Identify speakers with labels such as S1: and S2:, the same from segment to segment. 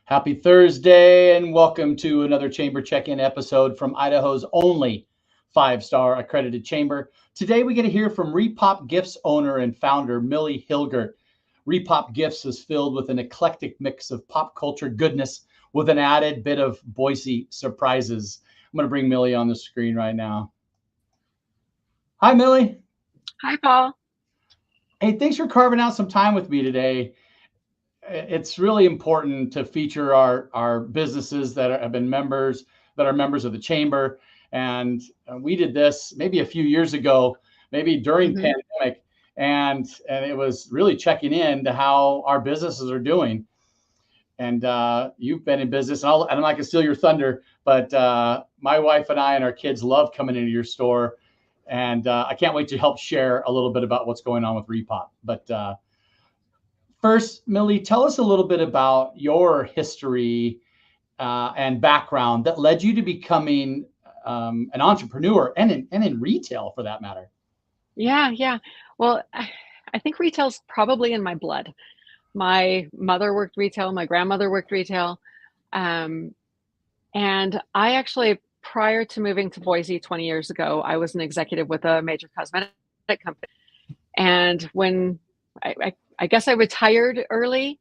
S1: Happy Thursday and welcome to another Chamber Check-In episode from Idaho's only five-star accredited chamber. Today we get to hear from Repop Gifts owner and founder Millie Hilgert. Repop Gifts is filled with an eclectic mix of pop culture goodness with an added bit of Boise surprises. I'm going to bring Millie on the screen right now. Hi, Millie.
S2: Hi, Paul.
S1: Hey, thanks for carving out some time with me today. It's really important to feature our businesses that are members of the chamber. And we did this maybe a few years ago, maybe during pandemic. And it was really checking in to how our businesses are doing. And you've been in business, and I'm not going to steal your thunder, but my wife and I and our kids love coming into your store. And I can't wait to help share a little bit about what's going on with Repop. But first, Millie, tell us a little bit about your history and background that led you to becoming an entrepreneur and in retail, for that matter.
S2: Yeah. Well, I think retail's probably in my blood. My mother worked retail, my grandmother worked retail. And I actually, prior to moving to Boise 20 years ago, I was an executive with a major cosmetic company. And when I guess I retired early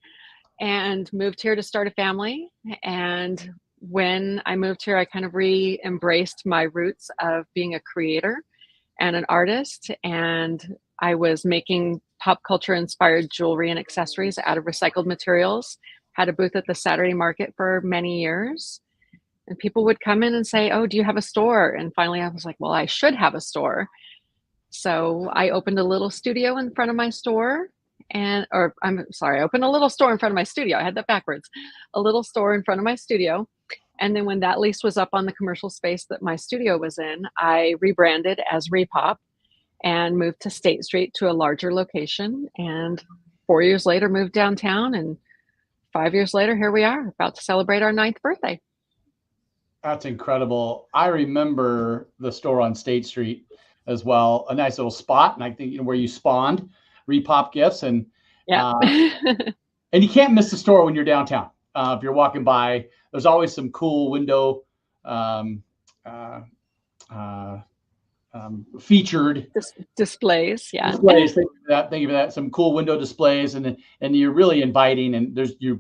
S2: and moved here to start a family. And when I moved here, I kind of re-embraced my roots of being a creator and an artist. And I was making pop culture inspired jewelry and accessories out of recycled materials. Had a booth at the Saturday Market for many years. And people would come in and say, "Oh, do you have a store?" And finally I was like, well, I should have a store. So I opened a little studio in front of my store. I opened a little store in front of my studio. I had that backwards. A little store in front of my studio. And then when that lease was up on the commercial space that my studio was in, I rebranded as Repop and moved to State Street to a larger location. And 4 years later, moved downtown. And 5 years later, here we are, about to celebrate our 9th birthday.
S1: That's incredible. I remember the store on State Street as well. A nice little spot. And I think, where you spawned Repop Gifts. And
S2: yeah.
S1: And you can't miss the store when you're downtown. If you're walking by, there's always some cool window featured
S2: displays. Yeah.
S1: Displays. Thank you for that. Some cool window displays, and you're really inviting, and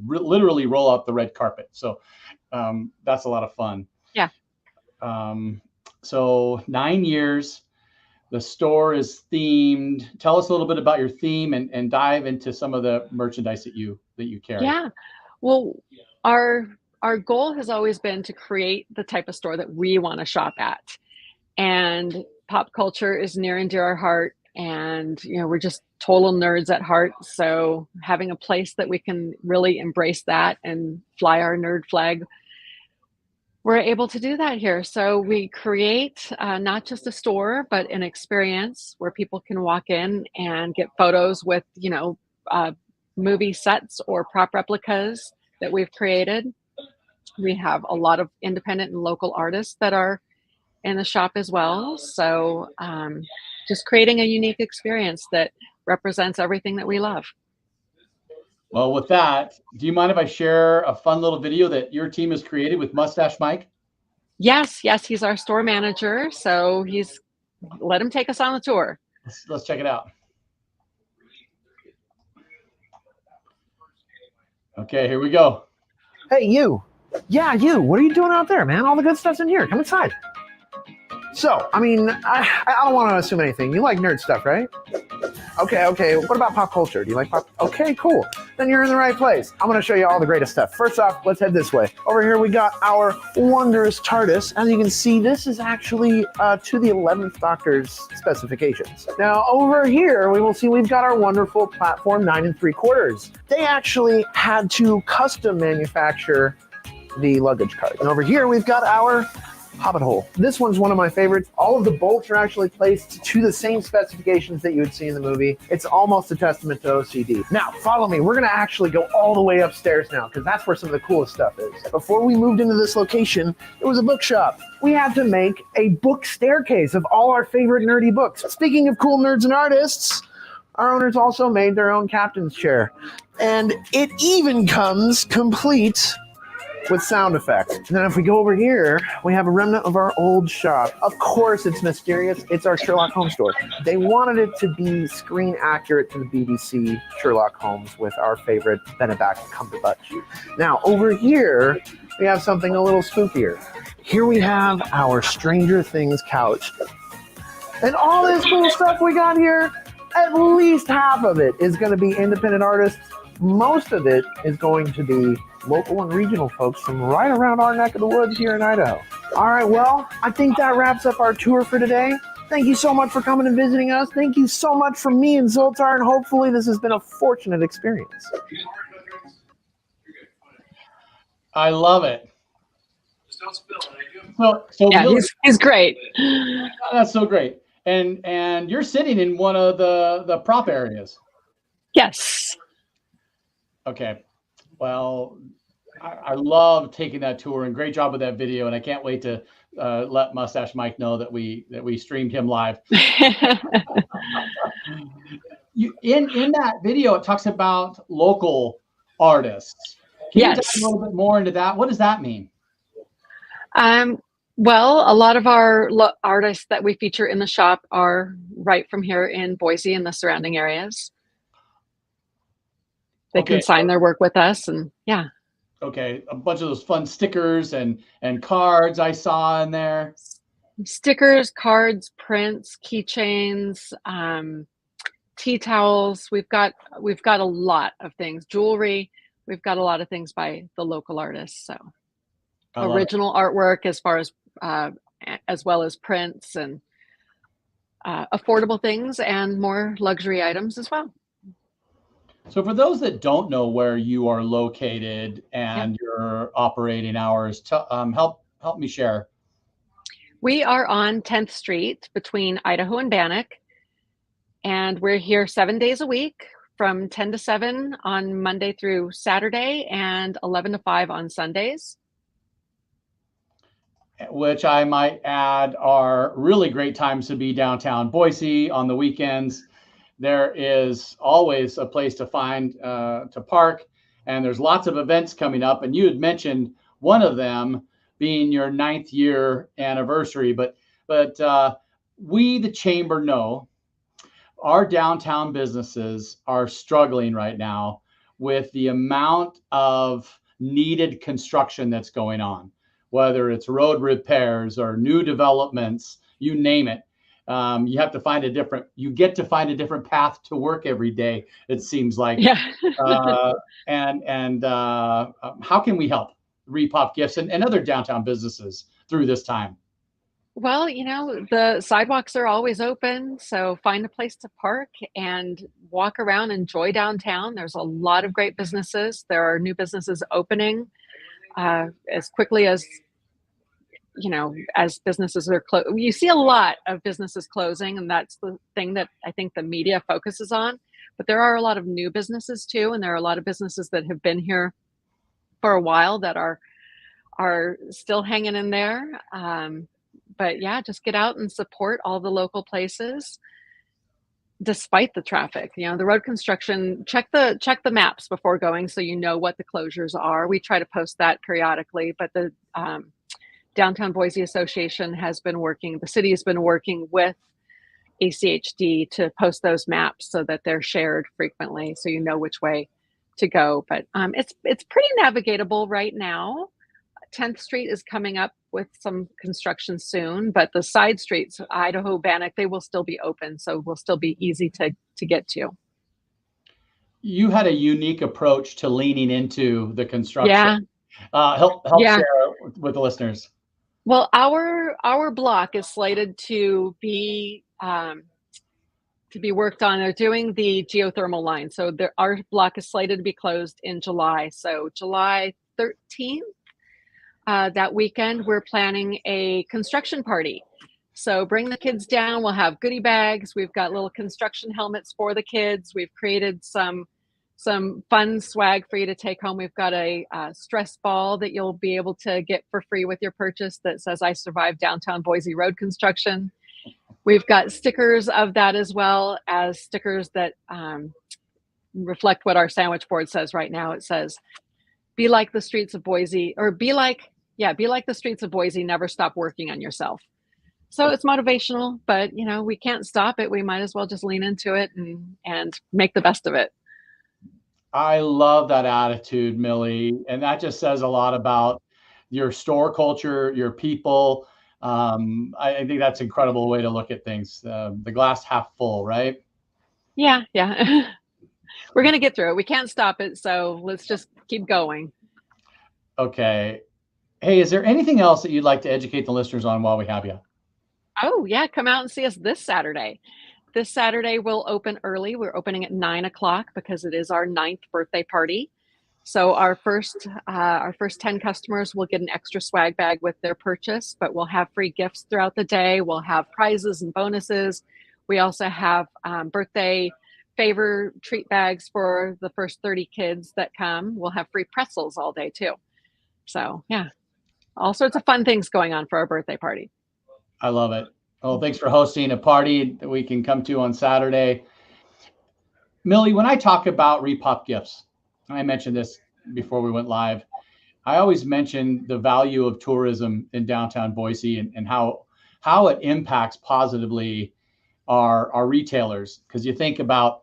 S1: literally roll out the red carpet. So that's a lot of fun.
S2: Yeah.
S1: So 9 years, the store is themed. Tell us a little bit about your theme and dive into some of the merchandise that you carry.
S2: Yeah. Well, our goal has always been to create the type of store that we want to shop at. And pop culture is near and dear our heart. And, we're just total nerds at heart. So having a place that we can really embrace that and fly our nerd flag, we're able to do that here. So we create not just a store, but an experience where people can walk in and get photos with, movie sets or prop replicas that we've created. We have a lot of independent and local artists that are in the shop as well. So just creating a unique experience that represents everything that we love.
S1: Well, with that, do you mind if I share a fun little video that your team has created with Mustache Mike?
S2: Yes, he's our store manager. So let him take us on the tour.
S1: Let's check it out. Okay, here we go.
S3: Hey, you. Yeah, you. What are you doing out there, man? All the good stuff's in here. Come inside. So, I don't want to assume anything. You like nerd stuff, right? Okay. What about pop culture? Do you like pop? Okay, cool. Then you're in the right place. I'm going to show you all the greatest stuff. First off, let's head this way. Over here, we got our wondrous TARDIS. As you can see, this is actually to the 11th Doctor's specifications. Now, over here, we will see we've got our wonderful platform 9 3/4. They actually had to custom manufacture the luggage cart. And over here, we've got our Hobbit hole. This one's one of my favorites. All of the bolts are actually placed to the same specifications that you would see in the movie. It's almost a testament to OCD. Now, follow me. We're going to actually go all the way upstairs now, because that's where some of the coolest stuff is. Before we moved into this location, it was a bookshop. We had to make a book staircase of all our favorite nerdy books. Speaking of cool nerds and artists, our owners also made their own captain's chair. And it even comes complete with sound effects. And then if we go over here, we have a remnant of our old shop. Of course it's mysterious. It's our Sherlock Holmes store. They wanted it to be screen accurate to the BBC Sherlock Holmes with our favorite Benedict Cumberbatch. Now over here, we have something a little spookier. Here we have our Stranger Things couch. And all this cool stuff we got here, at least half of it is going to be independent artists. Most of it is going to be local and regional folks from right around our neck of the woods here in Idaho. All right, well, I think that wraps up our tour for today. Thank you so much for coming and visiting us. Thank you so much from me and Zoltar, and hopefully this has been a fortunate experience.
S1: I love it.
S4: Just don't spill it.
S1: So
S2: Yeah,
S1: Will,
S2: he's great.
S1: that's so great. And you're sitting in one of the prop areas.
S2: Yes.
S1: Okay. Well, I love taking that tour, and great job with that video. And I can't wait to let Mustache Mike know that we streamed him live. In that video, it talks about local artists. Can you dive a little bit more into that? What does that mean?
S2: Well, a lot of our artists that we feature in the shop are right from here in Boise and the surrounding areas. They can sign their work with us, and yeah.
S1: Okay, a bunch of those fun stickers and cards I saw in there.
S2: Stickers, cards, prints, keychains, tea towels. We've got a lot of things. Jewelry. We've got a lot of things by the local artists. So original artwork as well as prints and affordable things and more luxury items as well.
S1: So for those that don't know where you are located and your operating hours, help me share.
S2: We are on 10th Street between Idaho and Bannock, and we're here 7 days a week from 10 to 7 on Monday through Saturday and 11 to 5 on Sundays.
S1: Which I might add are really great times to be downtown Boise on the weekends. There is always a place to find to park, and there's lots of events coming up. And you had mentioned one of them being your 9th year anniversary, but we, the Chamber, know our downtown businesses are struggling right now with the amount of needed construction that's going on, whether it's road repairs or new developments, you name it. You get to find a different path to work every day, it seems like.
S2: Yeah.
S1: How can we help Repop Gifts and other downtown businesses through this time?
S2: Well, the sidewalks are always open, so find a place to park and walk around, enjoy downtown. There's a lot of great businesses. There are new businesses opening as quickly as businesses are closed. You see a lot of businesses closing, and that's the thing that I think the media focuses on. But there are a lot of new businesses too, and there are a lot of businesses that have been here for a while that are still hanging in there. But yeah, just get out and support all the local places despite the traffic. The road construction, check the maps before going so you know what the closures are. We try to post that periodically, but the Downtown Boise Association the city has been working with ACHD to post those maps so that they're shared frequently so you know which way to go. But it's pretty navigatable right now. 10th Street is coming up with some construction soon, but the side streets, Idaho, Bannock, they will still be open, so will still be easy to get to.
S1: You had a unique approach to leaning into the construction.
S2: Yeah.
S1: Help share with the listeners.
S2: Well, our block is slated to be worked on. They're doing the geothermal line, so our block is slated to be closed in July. So July 13th. That weekend, we're planning a construction party. So bring the kids down. We'll have goodie bags. We've got little construction helmets for the kids. We've created some fun swag for you to take home. We've got a stress ball that you'll be able to get for free with your purchase that says, "I survived downtown Boise road construction." We've got stickers of that, as well as stickers that reflect what our sandwich board says right now. It says, be like the streets of Boise, or be like the streets of Boise, never stop working on yourself. So it's motivational, but we can't stop it. We might as well just lean into it and make the best of it.
S1: I love that attitude, Millie. And that just says a lot about your store culture, your people. I think that's an incredible way to look at things. The glass half full, right?
S2: Yeah. We're going to get through it. We can't stop it. So let's just keep going.
S1: Okay. Hey, is there anything else that you'd like to educate the listeners on while we have you?
S2: Oh, yeah. Come out and see us this Saturday. This Saturday, we'll open early. We're opening at 9:00 because it is our 9th birthday party. So our first 10 customers will get an extra swag bag with their purchase, but we'll have free gifts throughout the day. We'll have prizes and bonuses. We also have birthday favor treat bags for the first 30 kids that come. We'll have free pretzels all day too. So yeah, all sorts of fun things going on for our birthday party.
S1: I love it. Well, thanks for hosting a party that we can come to on Saturday. Millie, when I talk about Repop Gifts, I mentioned this before we went live, I always mention the value of tourism in downtown Boise and how it impacts positively our retailers. Because you think about,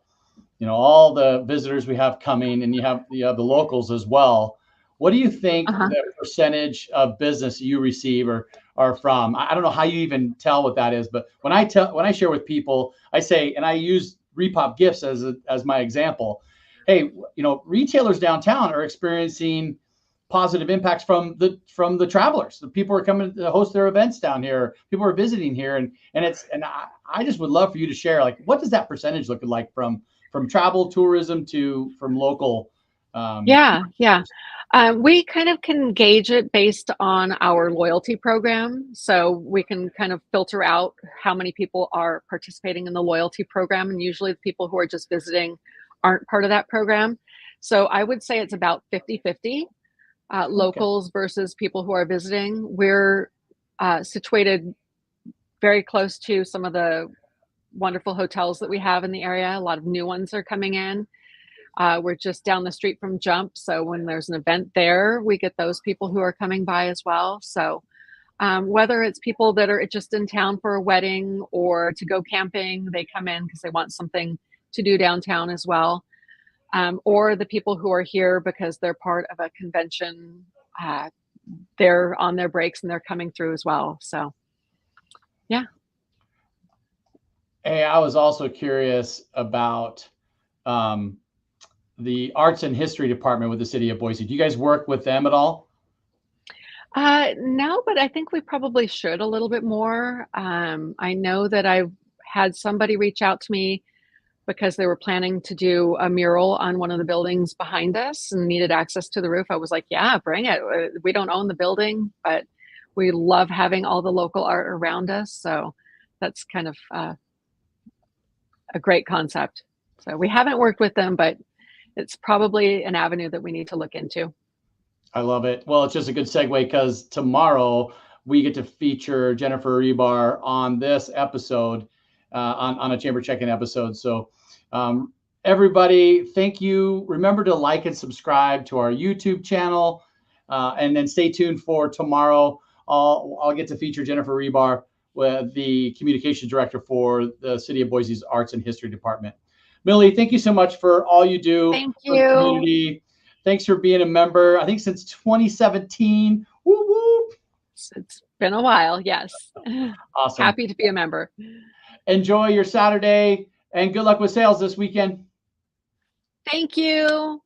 S1: all the visitors we have coming, and you have the locals as well. What do you think the percentage of business you receive are from? I don't know how you even tell what that is, but when I share with people, I say, and I use Repop Gifts as my example. Hey, retailers downtown are experiencing positive impacts from the travelers. The people are coming to host their events down here. People are visiting here, and I just would love for you to share, like, what does that percentage look like from travel, tourism from local?
S2: We kind of can gauge it based on our loyalty program. So we can kind of filter out how many people are participating in the loyalty program. And usually the people who are just visiting aren't part of that program. So I would say it's about 50-50, locals versus people who are visiting. We're situated very close to some of the wonderful hotels that we have in the area. A lot of new ones are coming in. We're just down the street from Jump. So when there's an event there, we get those people who are coming by as well. So whether it's people that are just in town for a wedding or to go camping, they come in because they want something to do downtown as well. Or the people who are here because they're part of a convention, they're on their breaks and they're coming through as well. So, yeah.
S1: Hey, I was also curious about the Arts and History Department with the City of Boise. Do you guys work with them at all?
S2: No, but I think we probably should a little bit more. I know that I've had somebody reach out to me because they were planning to do a mural on one of the buildings behind us and needed access to the roof. I was like, yeah, bring it. We don't own the building, but we love having all the local art around us. So that's kind of a great concept. So we haven't worked with them, but it's probably an avenue that we need to look into.
S1: I love it. Well, it's just a good segue because tomorrow we get to feature Jennifer Rebar on this episode, on a Chamber Check-In episode. So everybody, thank you. Remember to like and subscribe to our YouTube channel, and then stay tuned for tomorrow. I'll get to feature Jennifer Rebar, with the communications director for the City of Boise's Arts and History Department. Millie, thank you so much for all you do.
S2: Thank
S1: for the community. Thanks for being a member, I think since 2017. Woo woo.
S2: It's been a while, yes.
S1: Awesome.
S2: Happy to be a member.
S1: Enjoy your Saturday and good luck with sales this weekend.
S2: Thank you.